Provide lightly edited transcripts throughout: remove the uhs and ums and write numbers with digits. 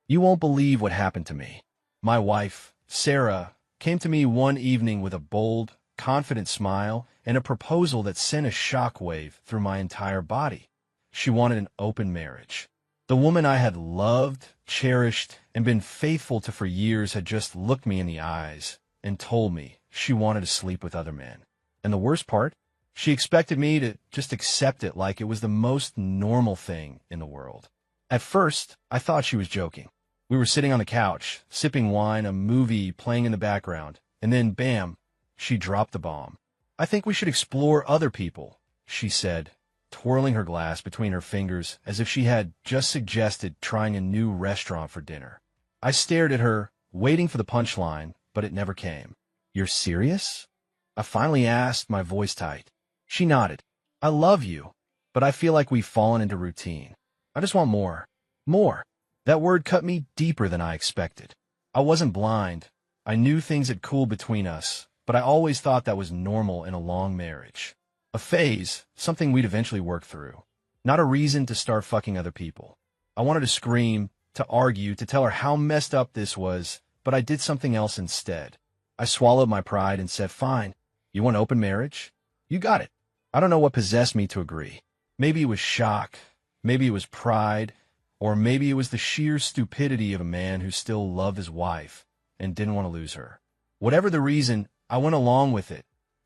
You won't believe what happened to me. My wife, Sarah, came to me one evening with a bold, confident smile and a proposal that sent a shockwave through my entire body. She wanted an open marriage. The woman I had loved, cherished, and been faithful to for years had just looked me in the eyes and told me she wanted to sleep with other men. And the worst part? She expected me to just accept it like it was the most normal thing in the world. At first, I thought she was joking. We were sitting on the couch, sipping wine, a movie playing in the background, and then, bam, she dropped the bomb. "I think we should explore other people," she said, twirling her glass between her fingers as if she had just suggested trying a new restaurant for dinner. I stared at her, waiting for the punchline, but it never came. "You're serious?" I finally asked, my voice tight. She nodded. "I love you, but I feel like we've fallen into routine. I just want more. More." That word cut me deeper than I expected. I wasn't blind. I knew things had cooled between us, but I always thought that was normal in a long marriage. A phase, something we'd eventually work through. Not a reason to start fucking other people. I wanted to scream, to argue, to tell her how messed up this was, but I did something else instead. I swallowed my pride and said, "Fine. You want open marriage? You got it." I don't know what possessed me to agree. Maybe it was shock. Maybe it was pride. Or maybe it was the sheer stupidity of a man who still loved his wife and didn't want to lose her. Whatever the reason, I went along with it,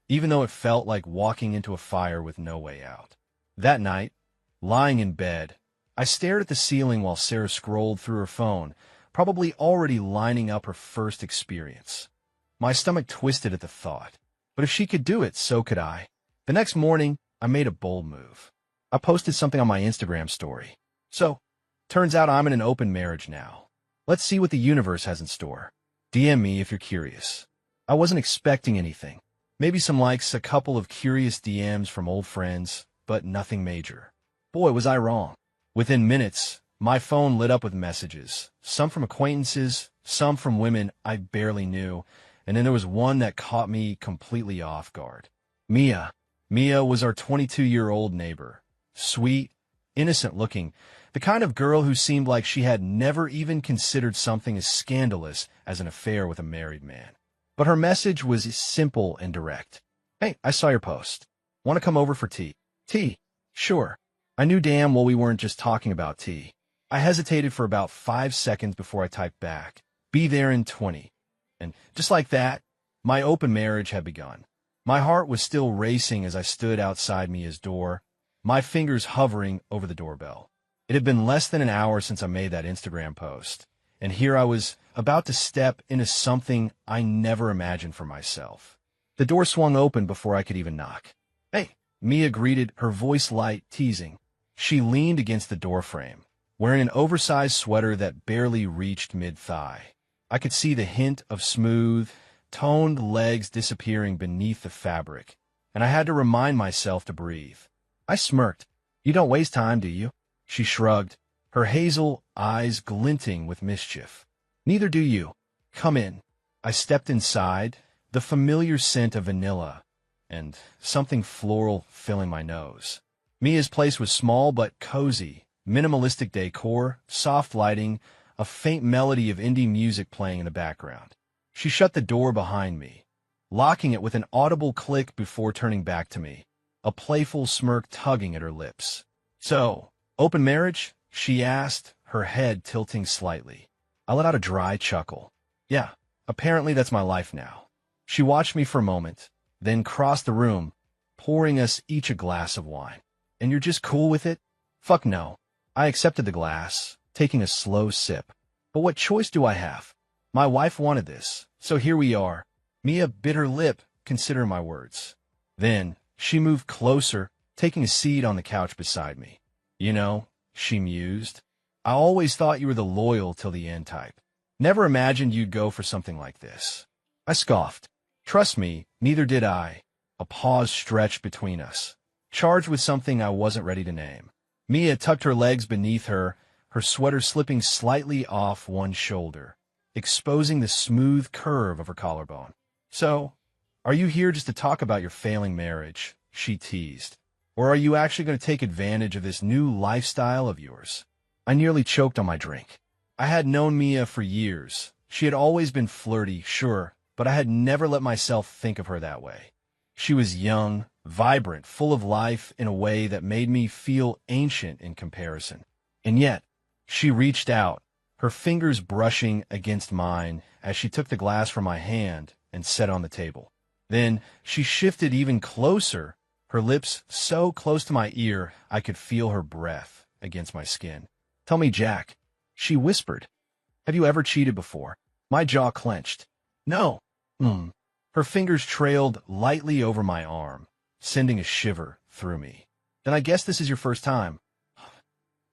even though it felt like walking into a fire with no way out. That night, lying in bed, I stared at the ceiling while Sarah scrolled through her phone, probably already lining up her first experience. My stomach twisted at the thought. But if she could do it, so could I. The next morning, I made a bold move. I posted something on my Instagram story. So, turns out I'm in an open marriage now. Let's see what the universe has in store. DM me if you're curious. I wasn't expecting anything. Maybe some likes, a couple of curious DMs from old friends, but nothing major. Boy, was I wrong. Within minutes, my phone lit up with messages. Some from acquaintances, some from women I barely knew, and then there was one that caught me completely off guard. Mia. Mia was our 22-year-old neighbor. Sweet, innocent-looking, the kind of girl who seemed like she had never even considered something as scandalous as an affair with a married man. But her message was simple and direct. "Hey, I saw your post. Want to come over for tea?" "Tea? Sure." I knew damn well we weren't just talking about tea. I hesitated for about 5 seconds before I typed back, "Be there in 20. And just like that, my open marriage had begun. My heart was still racing as I stood outside Mia's door, my fingers hovering over the doorbell. It had been less than an hour since I made that Instagram post, and here I was about to step into something I never imagined for myself. The door swung open before I could even knock. "Hey," Mia greeted, her voice light, teasing. She leaned against the doorframe, wearing an oversized sweater that barely reached mid-thigh. I could see the hint of smooth, toned legs disappearing beneath the fabric, and I had to remind myself to breathe. I smirked. "You don't waste time, do you?" She shrugged, her hazel eyes glinting with mischief. "Neither do you. Come in." I stepped inside, the familiar scent of vanilla and something floral filling my nose. Mia's place was small but cozy, minimalistic decor, soft lighting, a faint melody of indie music playing in the background. She shut the door behind me, locking it with an audible click before turning back to me, a playful smirk tugging at her lips. "So, open marriage?" she asked, her head tilting slightly. I let out a dry chuckle. "Yeah, apparently that's my life now." She watched me for a moment, then crossed the room, pouring us each a glass of wine. "And you're just cool with it?" "Fuck no." I accepted the glass, taking a slow sip. "But what choice do I have? My wife wanted this, so here we are." Mia bit her lip, considering my words. Then, she moved closer, taking a seat on the couch beside me. "You know," she mused, "I always thought you were the loyal till the end type. Never imagined you'd go for something like this." I scoffed. Trust me, neither did I. A pause stretched between us, charged with something I wasn't ready to name. Mia tucked her legs beneath her, her sweater slipping slightly off one shoulder, exposing the smooth curve of her collarbone. "So, are you here just to talk about your failing marriage?" she teased. "Or are you actually going to take advantage of this new lifestyle of yours?" I nearly choked on my drink. I had known Mia for years. She had always been flirty, sure, but I had never let myself think of her that way. She was young, vibrant, full of life in a way that made me feel ancient in comparison. And yet, she reached out, her fingers brushing against mine as she took the glass from my hand and set on the table. Then she shifted even closer, her lips so close to my ear I could feel her breath against my skin. "Tell me, Jack," she whispered. "Have you ever cheated before?" My jaw clenched. "No." Her fingers trailed lightly over my arm, sending a shiver through me. "Then I guess this is your first time."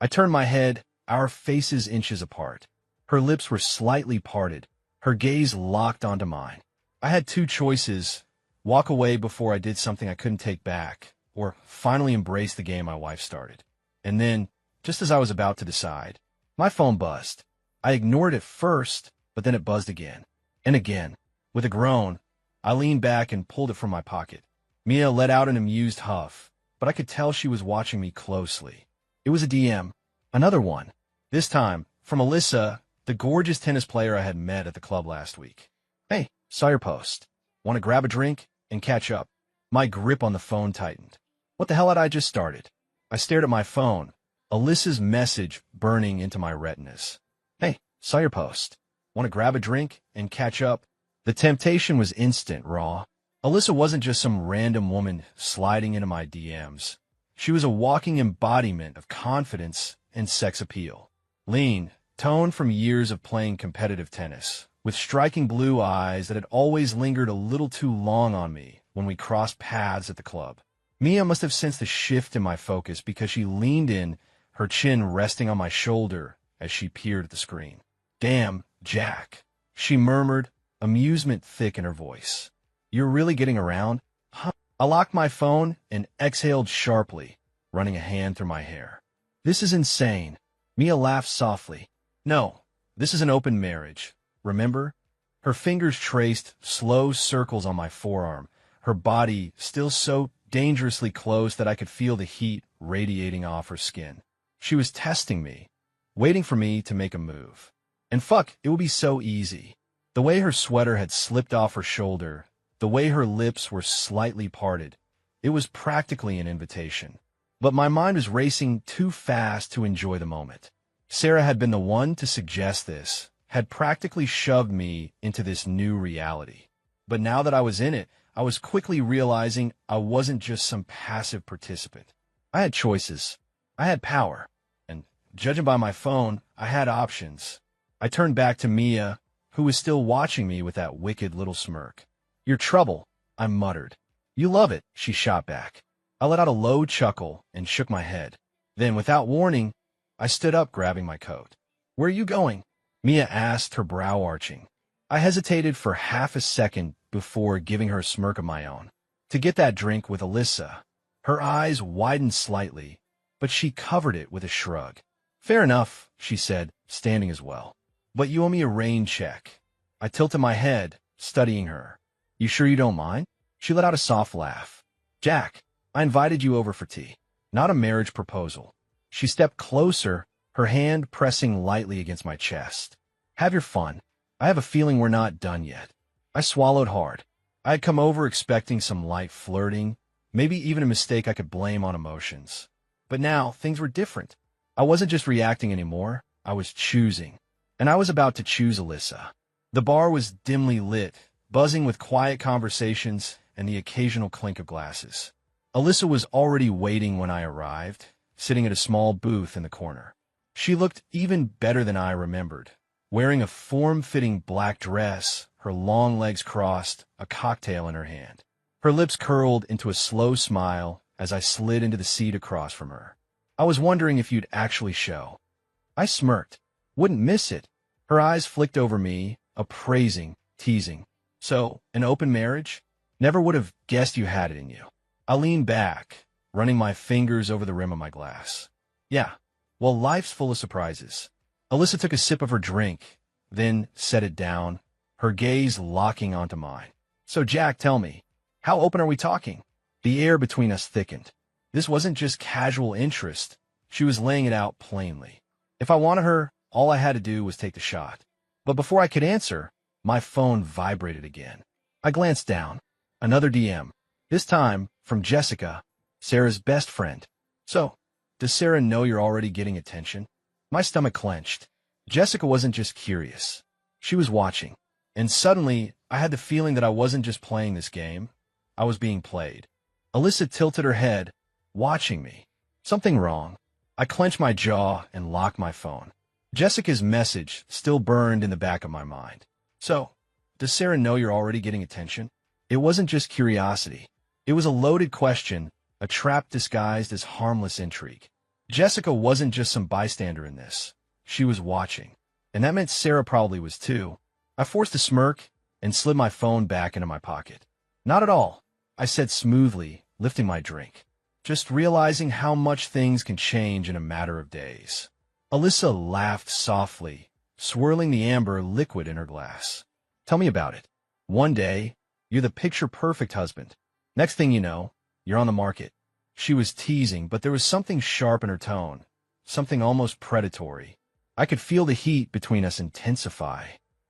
I turned my head, our faces inches apart. Her lips were slightly parted, her gaze locked onto mine. I had two choices: walk away before I did something I couldn't take back, or finally embrace the game my wife started. And then, just as I was about to decide, my phone buzzed. I ignored it first, but then it buzzed again. And again. With a groan, I leaned back and pulled it from my pocket. Mia let out an amused huff, but I could tell she was watching me closely. It was a DM. Another one. This time, from Alyssa, the gorgeous tennis player I had met at the club last week. "Hey, saw your post. Want to grab a drink and catch up?" My grip on the phone tightened. What the hell had I just started? I stared at my phone, Alyssa's message burning into my retinas. "Hey, saw your post. Want to grab a drink and catch up?" The temptation was instant, raw. Alyssa wasn't just some random woman sliding into my DMs. She was a walking embodiment of confidence and sex appeal. Lean, toned from years of playing competitive tennis, with striking blue eyes that had always lingered a little too long on me when we crossed paths at the club. Mia must have sensed the shift in my focus because she leaned in, her chin resting on my shoulder as she peered at the screen. "Damn, Jack," she murmured, amusement thick in her voice. "You're really getting around?" Huh? I locked my phone and exhaled sharply, running a hand through my hair. "This is insane." Mia laughed softly. "No, this is an open marriage. Remember?" Her fingers traced slow circles on my forearm, her body still so dangerously close that I could feel the heat radiating off her skin. She was testing me, waiting for me to make a move. And fuck, it would be so easy. The way her sweater had slipped off her shoulder, the way her lips were slightly parted, it was practically an invitation. But my mind was racing too fast to enjoy the moment. Sarah had been the one to suggest this, had practically shoved me into this new reality. But now that I was in it, I was quickly realizing I wasn't just some passive participant. I had choices. I had power. And judging by my phone, I had options. I turned back to Mia, who was still watching me with that wicked little smirk. "Your trouble," I muttered. "You love it," she shot back. I let out a low chuckle and shook my head. Then, without warning, I stood up, grabbing my coat. "Where are you going?" Mia asked, her brow arching. I hesitated for half a second before giving her a smirk of my own. "To get that drink with Alyssa." Her eyes widened slightly, but she covered it with a shrug. "Fair enough," she said, standing as well. "But you owe me a rain check." I tilted my head, studying her. "You sure you don't mind?" She let out a soft laugh. "Jack, I invited you over for tea, not a marriage proposal." She stepped closer, her hand pressing lightly against my chest. "Have your fun. I have a feeling we're not done yet." I swallowed hard. I had come over expecting some light flirting, maybe even a mistake I could blame on emotions. But now, things were different. I wasn't just reacting anymore, I was choosing. And I was about to choose Alyssa. The bar was dimly lit, buzzing with quiet conversations and the occasional clink of glasses. Alyssa was already waiting when I arrived, sitting at a small booth in the corner. She looked even better than I remembered, wearing a form-fitting black dress, her long legs crossed, a cocktail in her hand. Her lips curled into a slow smile as I slid into the seat across from her. "I was wondering if you'd actually show." I smirked. Wouldn't miss it. Her eyes flicked over me, appraising, teasing. "So, an open marriage? Never would have guessed you had it in you." I leaned back, running my fingers over the rim of my glass. "Yeah, well, life's full of surprises." Alyssa took a sip of her drink, then set it down, her gaze locking onto mine. "So, Jack, tell me, how open are we talking?" The air between us thickened. This wasn't just casual interest. She was laying it out plainly. If I wanted her, All I had to do was take the shot. But before I could answer, my phone vibrated again. I glanced down. Another DM. This time, from Jessica, Sarah's best friend. So, does Sarah know you're already getting attention? My stomach clenched. Jessica wasn't just curious. She was watching. And suddenly, I had the feeling that I wasn't just playing this game. I was being played. Alyssa tilted her head, watching me. Something wrong. I clenched my jaw and locked my phone. Jessica's message still burned in the back of my mind. So, does Sarah know you're already getting attention? It wasn't just curiosity. It was a loaded question, a trap disguised as harmless intrigue. Jessica wasn't just some bystander in this. She was watching. And that meant Sarah probably was too. I forced a smirk and slid my phone back into my pocket. Not at all, I said smoothly, lifting my drink. Just realizing how much things can change in a matter of days. Alyssa laughed softly, swirling the amber liquid in her glass. Tell me about it. One day, you're the picture-perfect husband. Next thing you know, you're on the market. She was teasing, but there was something sharp in her tone, something almost predatory. I could feel the heat between us intensify.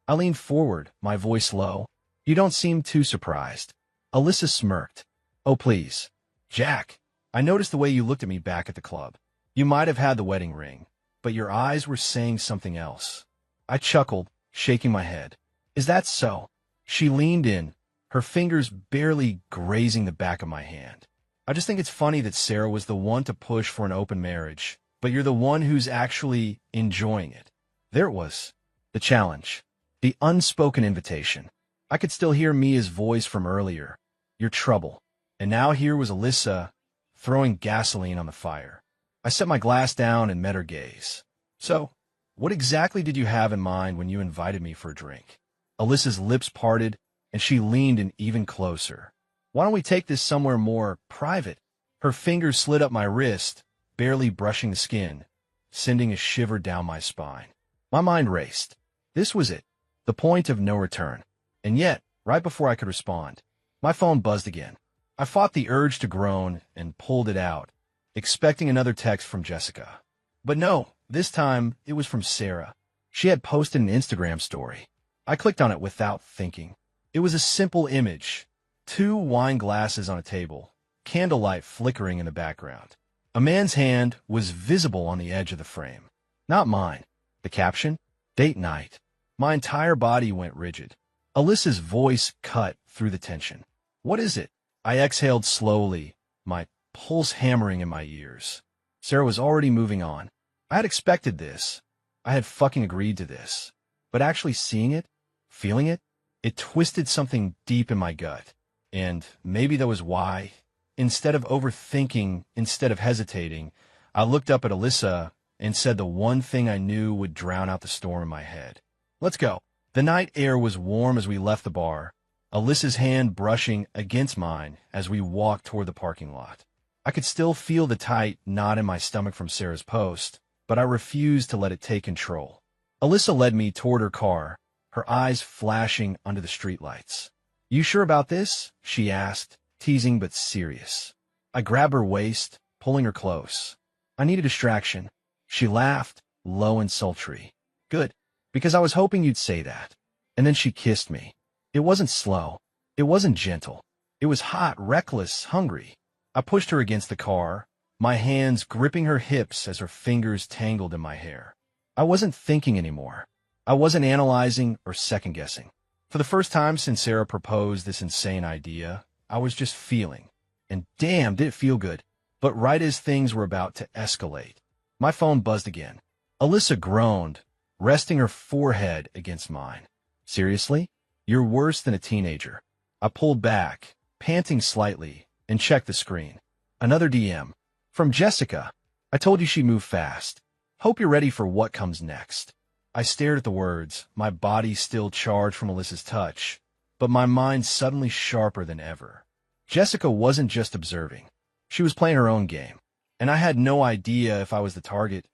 I leaned forward, my voice low. You don't seem too surprised. Alyssa smirked. Oh, please. Jack, I noticed the way you looked at me back at the club. You might have had the wedding ring, but your eyes were saying something else. I chuckled, shaking my head. Is that so? She leaned in, her fingers barely grazing the back of my hand. I just think it's funny that Sarah was the one to push for an open marriage, but you're the one who's actually enjoying it. There it was. The challenge. The unspoken invitation. I could still hear Mia's voice from earlier. Your trouble. And now here was Alyssa, throwing gasoline on the fire. I set my glass down and met her gaze. So, what exactly did you have in mind when you invited me for a drink? Alyssa's lips parted, and she leaned in even closer. Why don't we take this somewhere more private? Her fingers slid up my wrist, barely brushing the skin, sending a shiver down my spine. My mind raced. This was it, the point of no return. And yet, right before I could respond, my phone buzzed again. I fought the urge to groan and pulled it out, expecting another text from Jessica. But no, this time it was from Sarah. She had posted an Instagram story. I clicked on it without thinking. It was a simple image. 2 wine glasses on a table, candlelight flickering in the background. A man's hand was visible on the edge of the frame. Not mine. The caption? Date night. My entire body went rigid. Alyssa's voice cut through the tension. What is it? I exhaled slowly, my pulse hammering in my ears. Sarah was already moving on. I had expected this. I had fucking agreed to this. But actually seeing it, feeling it, it twisted something deep in my gut. And maybe that was why, instead of overthinking, instead of hesitating, I looked up at Alyssa and said the one thing I knew would drown out the storm in my head. Let's go. The night air was warm as we left the bar, Alyssa's hand brushing against mine as we walked toward the parking lot. I could still feel the tight knot in my stomach from Sarah's post, but I refused to let it take control. Alyssa led me toward her car, her eyes flashing under the streetlights. You sure about this? She asked, teasing but serious. I grabbed her waist, pulling her close. I need a distraction. She laughed, low and sultry. Good, because I was hoping you'd say that. And then she kissed me. It wasn't slow. It wasn't gentle. It was hot, reckless, hungry. I pushed her against the car, my hands gripping her hips as her fingers tangled in my hair. I wasn't thinking anymore. I wasn't analyzing or second-guessing. For the first time since Sarah proposed this insane idea, I was just feeling. And damn, did it feel good. But right as things were about to escalate, my phone buzzed again. Alyssa groaned, resting her forehead against mine. Seriously? You're worse than a teenager. I pulled back, panting slightly, and checked the screen. Another DM. From Jessica. I told you she'd move fast. Hope you're ready for what comes next. I stared at the words, my body still charged from Alyssa's touch, but my mind suddenly sharper than ever. Jessica wasn't just observing. She was playing her own game, and I had no idea if I was the target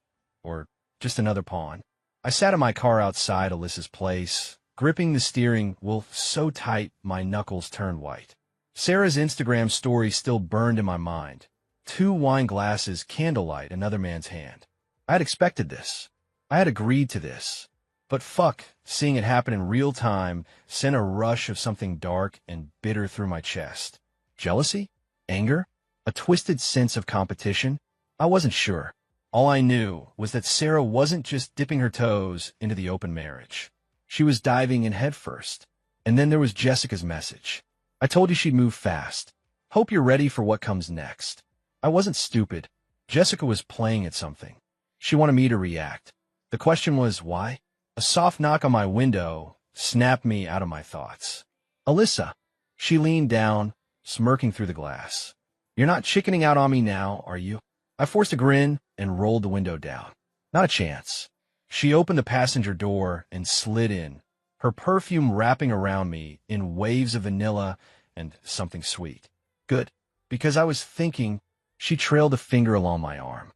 or just another pawn. I sat in my car outside Alyssa's place, gripping the steering wheel so tight my knuckles turned white. Sarah's Instagram story still burned in my mind. 2 wine glasses, candlelight, another man's hand. I had expected this. I had agreed to this. But fuck, seeing it happen in real time sent a rush of something dark and bitter through my chest. Jealousy? Anger? A twisted sense of competition? I wasn't sure. All I knew was that Sarah wasn't just dipping her toes into the open marriage. She was diving in headfirst. And then there was Jessica's message. I told you she'd move fast. Hope you're ready for what comes next. I wasn't stupid. Jessica was playing at something. She wanted me to react. The question was, why? A soft knock on my window snapped me out of my thoughts. Alyssa. She leaned down, smirking through the glass. You're not chickening out on me now, are you? I forced a grin and rolled the window down. Not a chance. She opened the passenger door and slid in, her perfume wrapping around me in waves of vanilla and something sweet. Good, because I was thinking. She trailed a finger along my arm.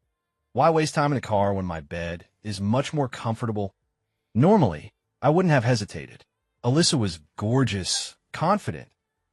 Why waste time in a car when my bed is much more comfortable? Normally, I wouldn't have hesitated. Alyssa was gorgeous, confident,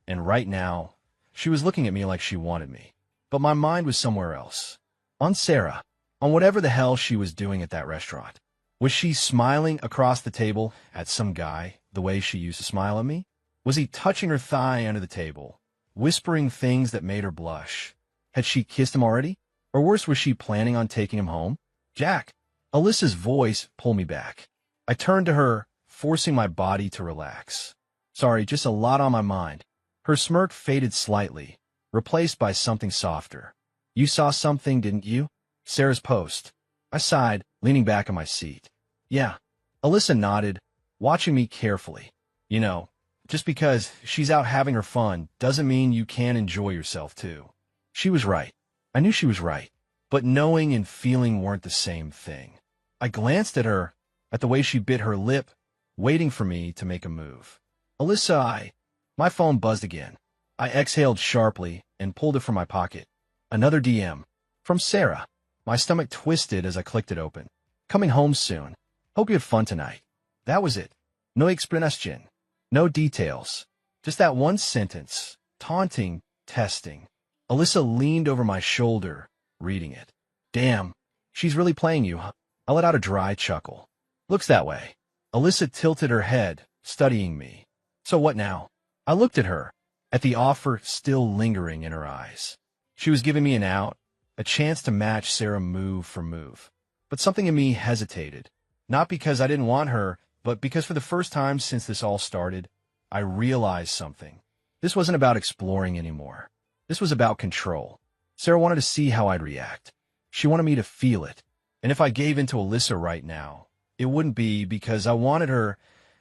and right now, she was looking at me like she wanted me. But my mind was somewhere else. On Sarah, on whatever the hell she was doing at that restaurant. Was she smiling across the table at some guy the way she used to smile at me? Was he touching her thigh under the table, whispering things that made her blush? Had she kissed him already? Or worse, was she planning on taking him home? Jack. Alyssa's voice pulled me back. I turned to her, forcing my body to relax. Sorry, just a lot on my mind. Her smirk faded slightly, replaced by something softer. You saw something, didn't you? Sarah's post. I sighed, leaning back in my seat. Yeah. Alyssa nodded, watching me carefully. You know, just because she's out having her fun doesn't mean you can't enjoy yourself too. She was right. I knew she was right. But knowing and feeling weren't the same thing. I glanced at her, at the way she bit her lip, waiting for me to make a move. Alyssa, My phone buzzed again. I exhaled sharply and pulled it from my pocket. Another DM. From Sarah. My stomach twisted as I clicked it open. Coming home soon. Hope you had fun tonight. That was it. No explanation. No details. Just that one sentence. Taunting, testing. Alyssa leaned over my shoulder, reading it. Damn. She's really playing you, huh? I let out a dry chuckle. Looks that way. Alyssa tilted her head, studying me. So what now? I looked at her, at the offer still lingering in her eyes. She was giving me an out, a chance to match Sarah move for move. But something in me hesitated. Not because I didn't want her, but because for the first time since this all started, I realized something. This wasn't about exploring anymore. This was about control. Sarah wanted to see how I'd react. She wanted me to feel it. And if I gave in to Alyssa right now, it wouldn't be because I wanted her.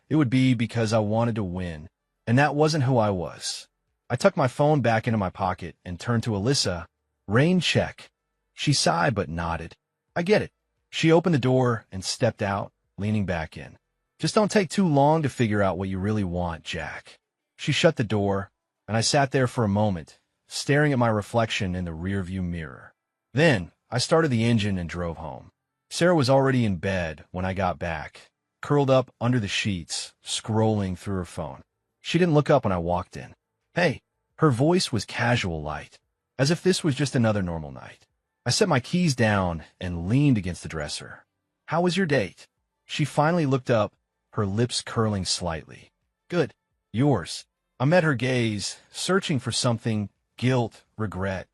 It would be because I wanted to win. And that wasn't who I was. I tucked my phone back into my pocket and turned to Alyssa. Rain check. She sighed but nodded. I get it. She opened the door and stepped out, leaning back in. Just don't take too long to figure out what you really want, Jack. She shut the door, and I sat there for a moment, staring at my reflection in the rearview mirror. Then, I started the engine and drove home. Sarah was already in bed when I got back, curled up under the sheets, scrolling through her phone. She didn't look up when I walked in. Hey, her voice was casual light, as if this was just another normal night. I set my keys down and leaned against the dresser. How was your date? She finally looked up, her lips curling slightly. Good. Yours. I met her gaze, searching for something, guilt, regret,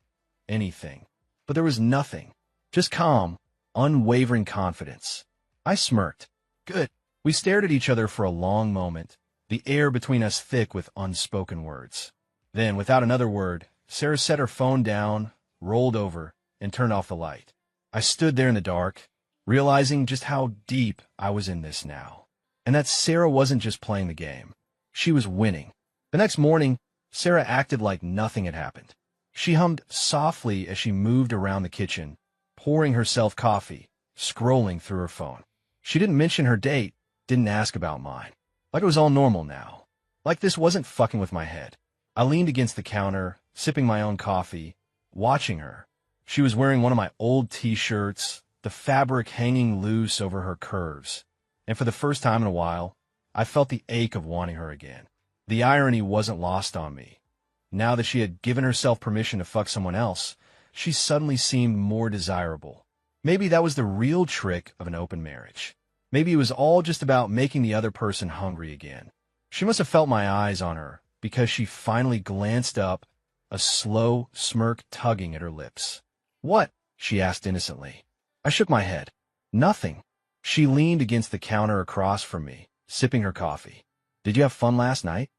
anything. But there was nothing. Just calm, unwavering confidence. I smirked. Good. We stared at each other for a long moment, the air between us thick with unspoken words. Then, without another word, Sarah set her phone down, rolled over, and turned off the light. I stood there in the dark, realizing just how deep I was in this now. And that Sarah wasn't just playing the game. She was winning. The next morning, Sarah acted like nothing had happened. She hummed softly as she moved around the kitchen, pouring herself coffee, scrolling through her phone. She didn't mention her date, didn't ask about mine. Like it was all normal now. Like this wasn't fucking with my head. I leaned against the counter, sipping my own coffee, watching her. She was wearing one of my old t-shirts, the fabric hanging loose over her curves. And for the first time in a while, I felt the ache of wanting her again. The irony wasn't lost on me. Now that she had given herself permission to fuck someone else, she suddenly seemed more desirable. Maybe that was the real trick of an open marriage. Maybe it was all just about making the other person hungry again. She must have felt my eyes on her because she finally glanced up, a slow smirk tugging at her lips. "What?" she asked innocently. I shook my head. "Nothing." She leaned against the counter across from me, sipping her coffee. "Did you have fun last night?"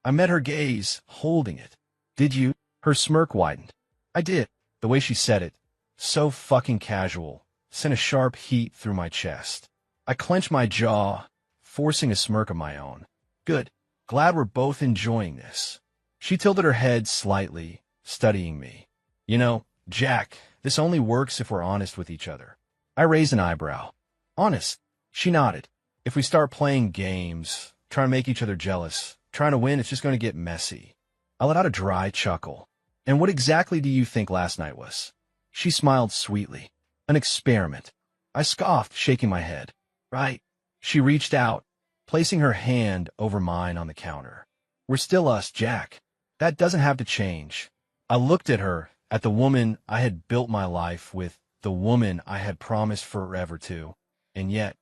I met her gaze, holding it. "Did you?" Her smirk widened. "I did." The way she said it, so fucking casual, sent a sharp heat through my chest. I clenched my jaw, forcing a smirk of my own. "Good. Glad we're both enjoying this." She tilted her head slightly, studying me. "You know, Jack, this only works if we're honest with each other." I raised an eyebrow. "Honest?" She nodded. "If we start playing games, trying to make each other jealous, trying to win, it's just going to get messy." I let out a dry chuckle. "And what exactly do you think last night was?" She smiled sweetly. "An experiment." I scoffed, shaking my head. "Right." She reached out, placing her hand over mine on the counter. "We're still us, Jack. That doesn't have to change." I looked at her, at the woman I had built my life with, the woman I had promised forever to. And yet,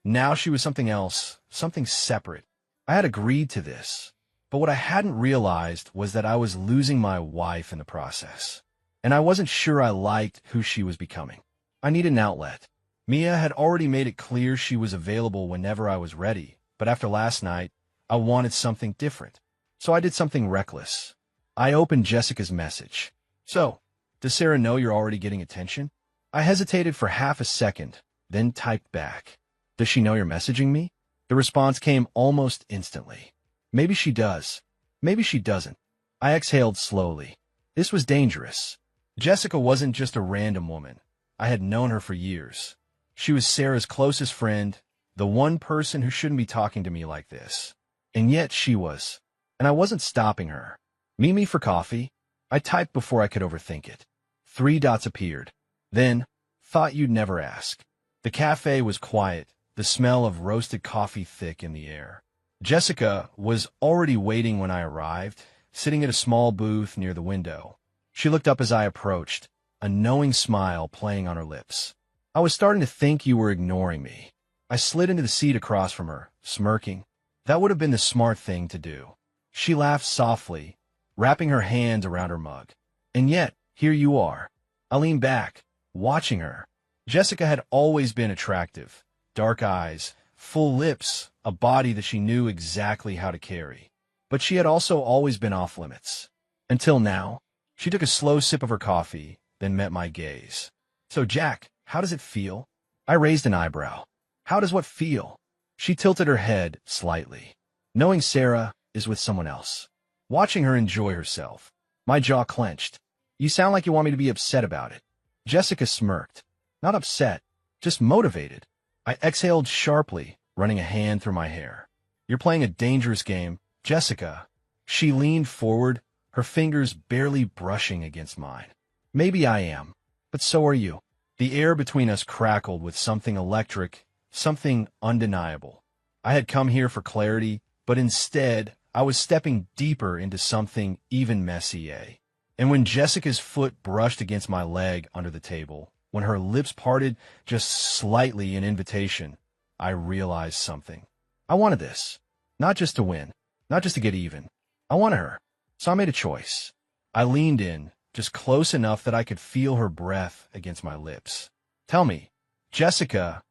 now she was something else, something separate. I had agreed to this, but what I hadn't realized was that I was losing my wife in the process. And I wasn't sure I liked who she was becoming. I needed an outlet. Mia had already made it clear she was available whenever I was ready, but after last night, I wanted something different. So I did something reckless. I opened Jessica's message. "So, does Sarah know you're already getting attention?" I hesitated for half a second, then typed back. "Does she know you're messaging me?" The response came almost instantly. "Maybe she does. Maybe she doesn't." I exhaled slowly. This was dangerous. Jessica wasn't just a random woman. I had known her for years. She was Sarah's closest friend, the one person who shouldn't be talking to me like this. And yet she was. And I wasn't stopping her. "Meet me for coffee?" I typed before I could overthink it. 3 dots appeared. Then, "Thought you'd never ask." The cafe was quiet, the smell of roasted coffee thick in the air. Jessica was already waiting when I arrived, sitting at a small booth near the window. She looked up as I approached, a knowing smile playing on her lips. "I was starting to think you were ignoring me." I slid into the seat across from her, smirking. That would have been the smart thing to do. She laughed softly, wrapping her hands around her mug. "And yet, here you are." I leaned back, watching her. Jessica had always been attractive. Dark eyes, full lips, a body that she knew exactly how to carry. But she had also always been off limits. Until now. She took a slow sip of her coffee, then met my gaze. "So, Jack, how does it feel?" I raised an eyebrow. "How does what feel?" She tilted her head slightly. "Knowing Sarah is with someone else. Watching her enjoy herself." My jaw clenched. "You sound like you want me to be upset about it." Jessica smirked. "Not upset, just motivated." I exhaled sharply, running a hand through my hair. "You're playing a dangerous game, Jessica." She leaned forward, her fingers barely brushing against mine. "Maybe I am, but so are you." The air between us crackled with something electric, something undeniable. I had come here for clarity, but instead, I was stepping deeper into something even messier. And when Jessica's foot brushed against my leg under the table, when her lips parted just slightly in invitation, I realized something. I wanted this. Not just to win, not just to get even. I wanted her. So I made a choice. I leaned in, just close enough that I could feel her breath against my lips. "Tell me, Jessica,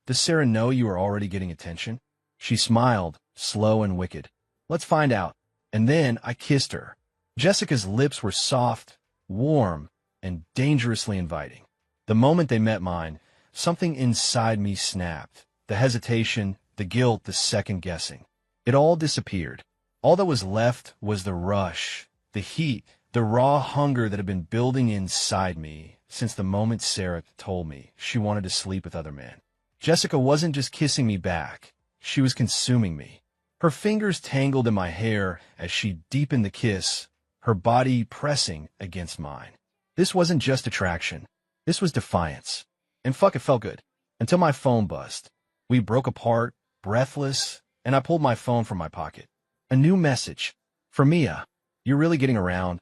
does Sarah know you are already getting attention?" She smiled, slow and wicked. "Let's find out." And then I kissed her. Jessica's lips were soft, warm, and dangerously inviting. The moment they met mine, something inside me snapped. The hesitation, the guilt, the second-guessing. It all disappeared. All that was left was the rush, the heat, the raw hunger that had been building inside me since the moment Sarah told me she wanted to sleep with other men. Jessica wasn't just kissing me back. She was consuming me. Her fingers tangled in my hair as she deepened the kiss, her body pressing against mine. This wasn't just attraction. This was defiance. And fuck, it felt good. Until my phone buzzed. We broke apart, breathless, and I pulled my phone from my pocket. A new message. From Mia. "You're really getting around."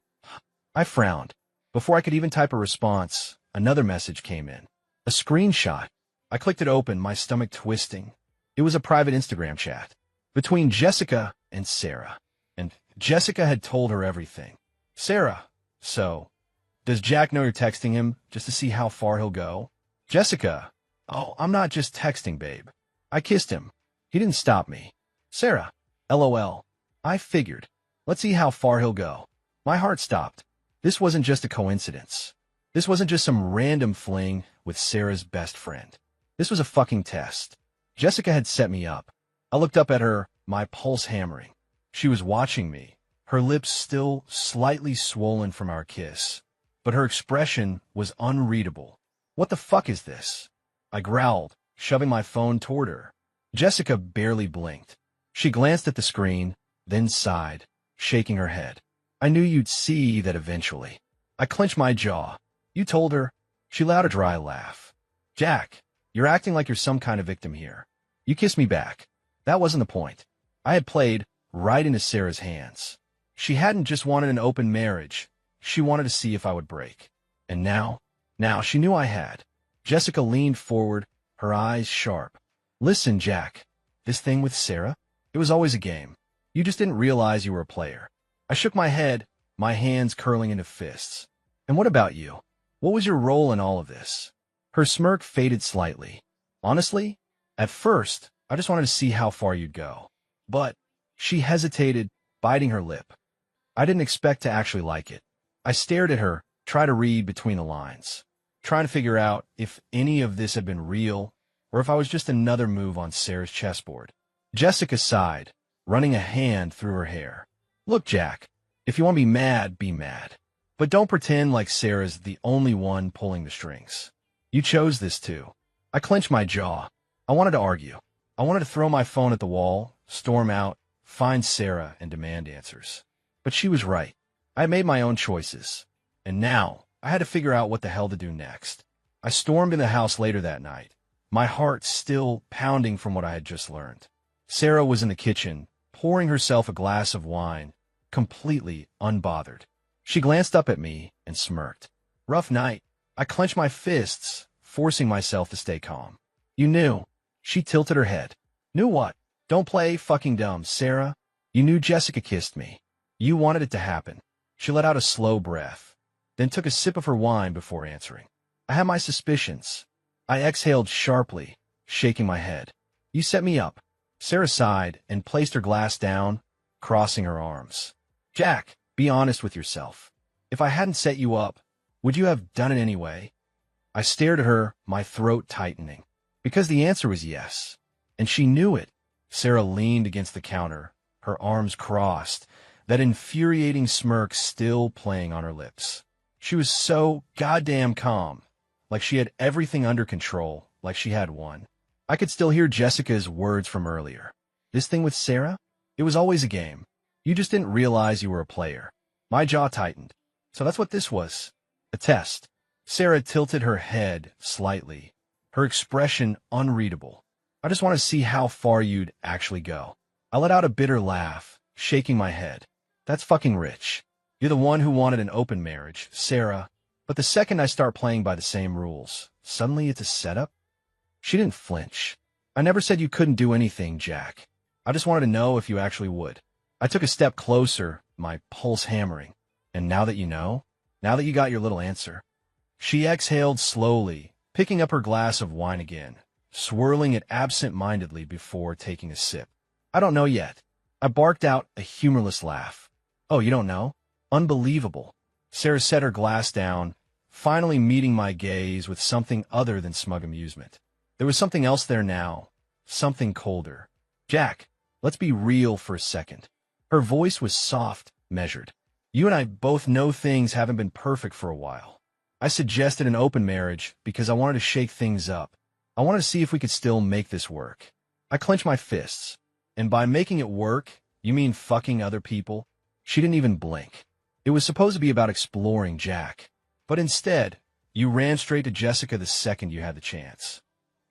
I frowned. Before I could even type a response, another message came in. A screenshot. I clicked it open, my stomach twisting. It was a private Instagram chat between Jessica and Sarah. And Jessica had told her everything. Sarah, so, does Jack know you're texting him just to see how far he'll go? Jessica, oh, I'm not just texting, babe. I kissed him. He didn't stop me. Sarah, LOL. I figured. Let's see how far he'll go. My heart stopped. This wasn't just a coincidence. This wasn't just some random fling with Sarah's best friend. This was a fucking test. Jessica had set me up. I looked up at her, my pulse hammering. She was watching me, her lips still slightly swollen from our kiss, but her expression was unreadable. What the fuck is this? I growled, shoving my phone toward her. Jessica barely blinked. She glanced at the screen, then sighed, shaking her head. I knew you'd see that eventually. I clenched my jaw. You told her. She let out a dry laugh. Jack, you're acting like you're some kind of victim here. You kissed me back. That wasn't the point. I had played right into Sarah's hands. She hadn't just wanted an open marriage. She wanted to see if I would break. And now she knew I had. Jessica leaned forward, her eyes sharp. Listen, Jack, this thing with Sarah, it was always a game. You just didn't realize you were a player. I shook my head, my hands curling into fists. And what about you? What was your role in all of this? Her smirk faded slightly. Honestly, at first, I just wanted to see how far you'd go. But she hesitated, biting her lip. I didn't expect to actually like it. I stared at her, tried to read between the lines, trying to figure out if any of this had been real or if I was just another move on Sarah's chessboard. Jessica sighed, running a hand through her hair. Look, Jack, if you want to be mad, be mad. But don't pretend like Sarah's the only one pulling the strings. You chose this too. I clenched my jaw. I wanted to argue. I wanted to throw my phone at the wall, storm out, find Sarah, and demand answers. But she was right. I had made my own choices. And now, I had to figure out what the hell to do next. I stormed in the house later that night, my heart still pounding from what I had just learned. Sarah was in the kitchen, pouring herself a glass of wine, completely unbothered. She glanced up at me and smirked. Rough night. I clenched my fists, forcing myself to stay calm. You knew. She tilted her head. Knew what? Don't play fucking dumb, Sarah. You knew Jessica kissed me. You wanted it to happen. She let out a slow breath, then took a sip of her wine before answering. I had my suspicions. I exhaled sharply, shaking my head. You set me up. Sarah sighed and placed her glass down, crossing her arms. Jack, be honest with yourself. If I hadn't set you up, would you have done it anyway? I stared at her, my throat tightening, because the answer was yes. And she knew it. Sarah leaned against the counter, her arms crossed, that infuriating smirk still playing on her lips. She was so goddamn calm, like she had everything under control, like she had won. I could still hear Jessica's words from earlier. This thing with Sarah? It was always a game. You just didn't realize you were a player. My jaw tightened. So that's what this was. A test. Sarah tilted her head slightly, her expression unreadable. I just want to see how far you'd actually go. I let out a bitter laugh, shaking my head. That's fucking rich. You're the one who wanted an open marriage, Sarah. But the second I start playing by the same rules, suddenly it's a setup? She didn't flinch. I never said you couldn't do anything, Jack. I just wanted to know if you actually would. I took a step closer, my pulse hammering. And now that you know, now that you got your little answer. She exhaled slowly, picking up her glass of wine again, swirling it absent-mindedly before taking a sip. I don't know yet. I barked out a humorless laugh. Oh, you don't know? Unbelievable. Sarah set her glass down, finally meeting my gaze with something other than smug amusement. There was something else there now, something colder. Jack, let's be real for a second. Her voice was soft, measured. You and I both know things haven't been perfect for a while. I suggested an open marriage because I wanted to shake things up. I wanted to see if we could still make this work. I clenched my fists. And by making it work, you mean fucking other people? She didn't even blink. It was supposed to be about exploring Jack. But instead, you ran straight to Jessica the second you had the chance.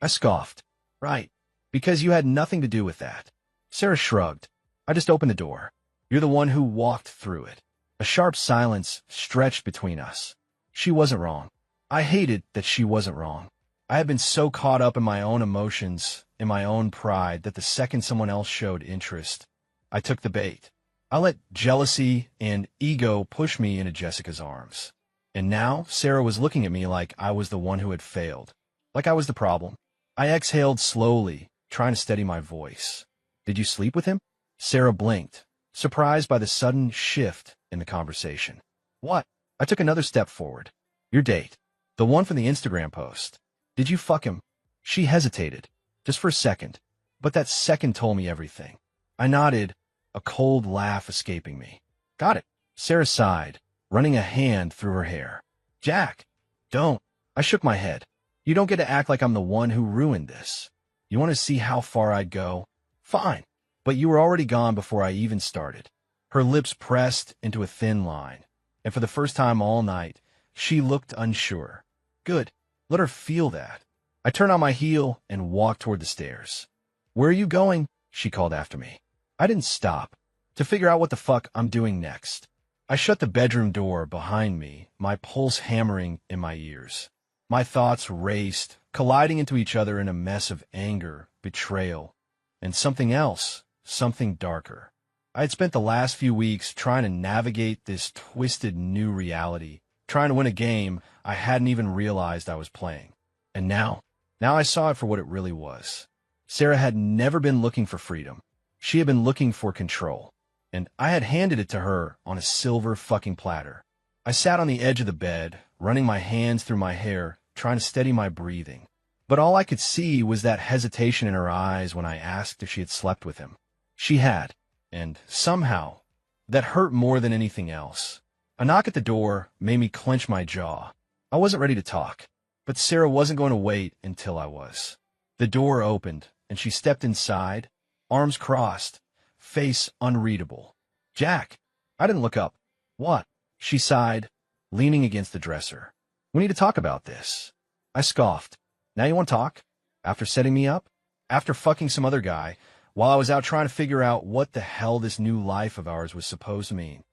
I scoffed. Right. Because you had nothing to do with that. Sarah shrugged. I just opened the door. You're the one who walked through it. A sharp silence stretched between us. She wasn't wrong. I hated that she wasn't wrong. I had been so caught up in my own emotions in my own pride that the second someone else showed interest, I took the bait. I let jealousy and ego push me into Jessica's arms. And now Sarah was looking at me like I was the one who had failed, like I was the problem. I exhaled slowly, trying to steady my voice. Did you sleep with him? Sarah blinked, surprised by the sudden shift in the conversation. What? I took another step forward. Your date. The one from the Instagram post. Did you fuck him? She hesitated, just for a second, but that second told me everything. I nodded, a cold laugh escaping me. Got it. Sarah sighed, running a hand through her hair. Jack, don't. I shook my head. You don't get to act like I'm the one who ruined this. You want to see how far I'd go? Fine. But you were already gone before I even started. Her lips pressed into a thin line, and for the first time all night, she looked unsure. Good. Let her feel that. I turned on my heel and walked toward the stairs. Where are you going? She called after me. I didn't stop to figure out what the fuck I'm doing next. I shut the bedroom door behind me, my pulse hammering in my ears. My thoughts raced, colliding into each other in a mess of anger, betrayal, and something else, something darker. I had spent the last few weeks trying to navigate this twisted new reality, trying to win a game I hadn't even realized I was playing. And now I saw it for what it really was. Sarah had never been looking for freedom. She had been looking for control, and I had handed it to her on a silver fucking platter. I sat on the edge of the bed, running my hands through my hair, trying to steady my breathing. But all I could see was that hesitation in her eyes when I asked if she had slept with him. She had, and somehow, that hurt more than anything else. A knock at the door made me clench my jaw. I wasn't ready to talk, but Sarah wasn't going to wait until I was. The door opened, and she stepped inside, arms crossed, face unreadable. Jack! I didn't look up. What? She sighed, leaning against the dresser. We need to talk about this. I scoffed. Now you want to talk? After setting me up? After fucking some other guy, while I was out trying to figure out what the hell this new life of ours was supposed to mean?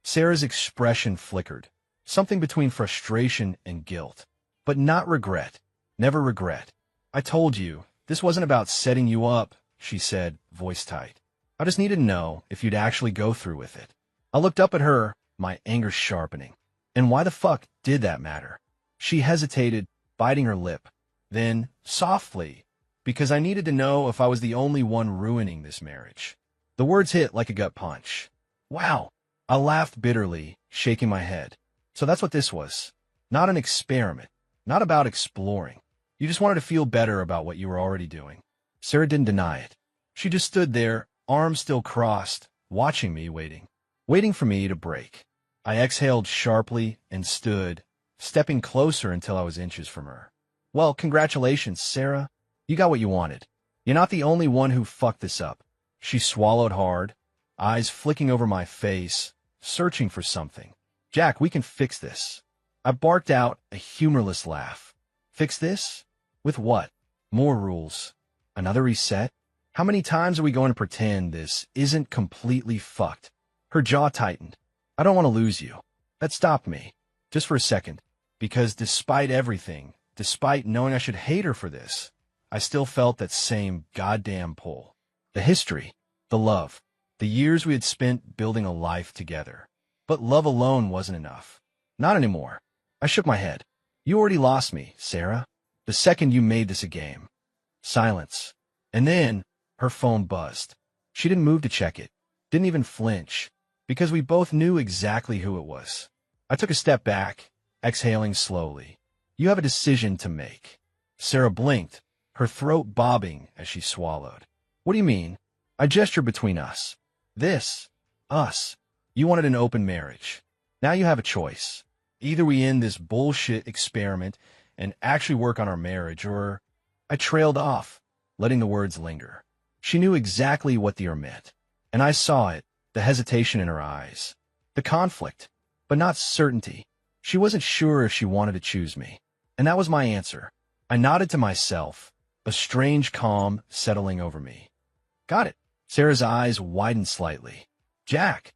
Sarah's expression flickered, something between frustration and guilt. But not regret. Never regret. I told you, this wasn't about setting you up, she said, voice tight. I just needed to know if you'd actually go through with it. I looked up at her, my anger sharpening. And why the fuck did that matter? She hesitated, biting her lip. Then, softly, because I needed to know if I was the only one ruining this marriage. The words hit like a gut punch. Wow. I laughed bitterly, shaking my head. So that's what this was. Not an experiment. Not about exploring. You just wanted to feel better about what you were already doing. Sarah didn't deny it. She just stood there, arms still crossed, watching me, waiting for me to break. I exhaled sharply and stood, stepping closer until I was inches from her. Well, congratulations, Sarah. You got what you wanted. You're not the only one who fucked this up. She swallowed hard, eyes flicking over my face, searching for something. Jack, we can fix this. I barked out a humorless laugh. Fix this? With what? More rules. Another reset? How many times are we going to pretend this isn't completely fucked? Her jaw tightened. I don't want to lose you. That stopped me, just for a second, because despite everything, despite knowing I should hate her for this, I still felt that same goddamn pull. The history, the love, the years we had spent building a life together. But love alone wasn't enough. Not anymore. I shook my head. You already lost me, Sarah. The second you made this a game. Silence. And then, her phone buzzed. She didn't move to check it. Didn't even flinch. Because we both knew exactly who it was. I took a step back, exhaling slowly. You have a decision to make. Sarah blinked, her throat bobbing as she swallowed. What do you mean? I gestured between us. This. Us. You wanted an open marriage. Now you have a choice. Either we end this bullshit experiment and actually work on our marriage, or... I trailed off, letting the words linger. She knew exactly what the meant, and I saw it, the hesitation in her eyes. The conflict, but not certainty. She wasn't sure if she wanted to choose me, and that was my answer. I nodded to myself, a strange calm settling over me. Got it. Sarah's eyes widened slightly. Jack!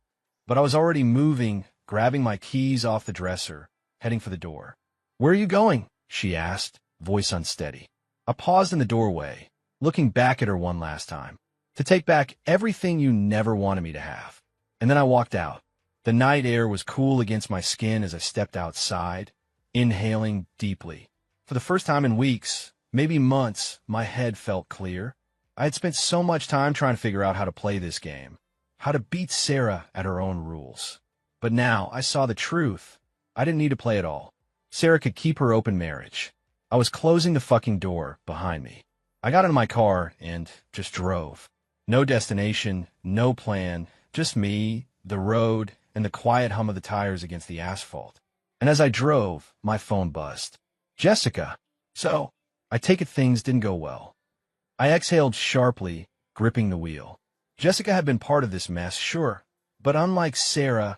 But I was already moving, grabbing my keys off the dresser, heading for the door. Where are you going? She asked, voice unsteady. I paused in the doorway, looking back at her one last time, to take back everything you never wanted me to have. And then I walked out. The night air was cool against my skin as I stepped outside, inhaling deeply. For the first time in weeks, maybe months, my head felt clear. I had spent so much time trying to figure out how to play this game, how to beat Sarah at her own rules. But now I saw the truth. I didn't need to play at all. Sarah could keep her open marriage. I was closing the fucking door behind me. I got into my car and just drove. No destination, no plan, just me, the road, and the quiet hum of the tires against the asphalt. And as I drove, my phone buzzed. Jessica. So, I take it things didn't go well. I exhaled sharply, gripping the wheel. Jessica had been part of this mess, sure, but unlike Sarah,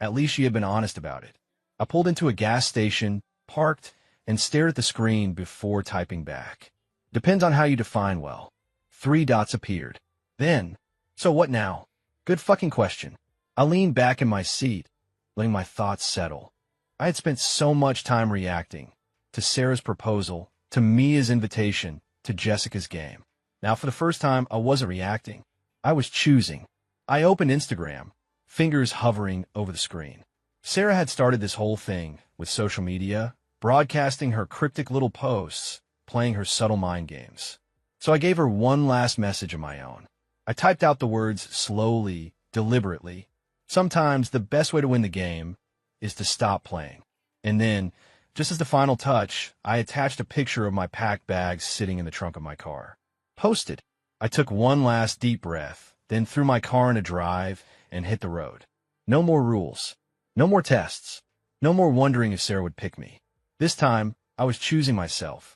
at least she had been honest about it. I pulled into a gas station, parked, and stared at the screen before typing back. Depends on how you define well. 3 dots appeared. Then, so what now? Good fucking question. I leaned back in my seat, letting my thoughts settle. I had spent so much time reacting to Sarah's proposal, to Mia's invitation, to Jessica's game. Now, for the first time, I wasn't reacting. I was choosing. I opened Instagram, fingers hovering over the screen. Sarah had started this whole thing with social media, broadcasting her cryptic little posts, playing her subtle mind games. So I gave her one last message of my own. I typed out the words slowly, deliberately. Sometimes the best way to win the game is to stop playing. And then, just as the final touch, I attached a picture of my packed bags sitting in the trunk of my car. Posted. I took one last deep breath, then threw my car in a drive and hit the road. No more rules. No more tests. No more wondering if Sarah would pick me. This time, I was choosing myself.